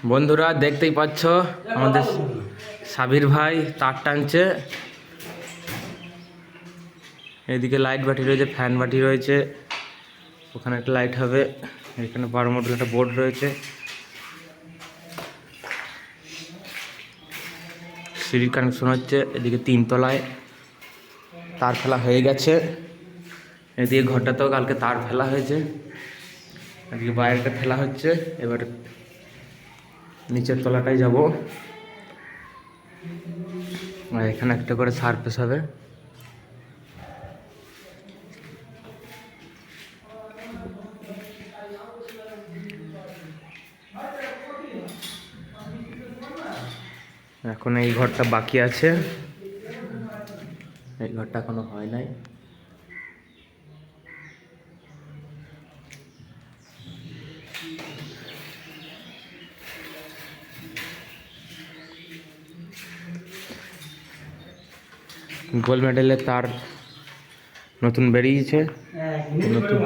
বন্ধুরা দেখতেই পাচ্ছ আমাদের সাবির ভাই তার টানছে। এদিকে লাইট বাটি রয়েছে, ফ্যান বাটি রয়েছে, ওখানে একটা লাইট হবে, এখানে 12 মডেল একটা বোর্ড রয়েছে, সিঁড়ির কানেকশন হচ্ছে। এদিকে 3 তলায় তার ফেলা হয়ে গেছে, এদিকে ঘরটাতেও কালকে তার ফেলা হয়েছে, এদিকে বাইরেটা ফেলা হচ্ছে। এবার নিচের তলাটায় যাব, আর এখানে একটা করে সারফেস হবে। এখন এই ঘরটা বাকি আছে, এই ঘরটা এখনো হয় নাই। গোল্ড মেডেলের তার নতুন বেরিয়েছে, নতুন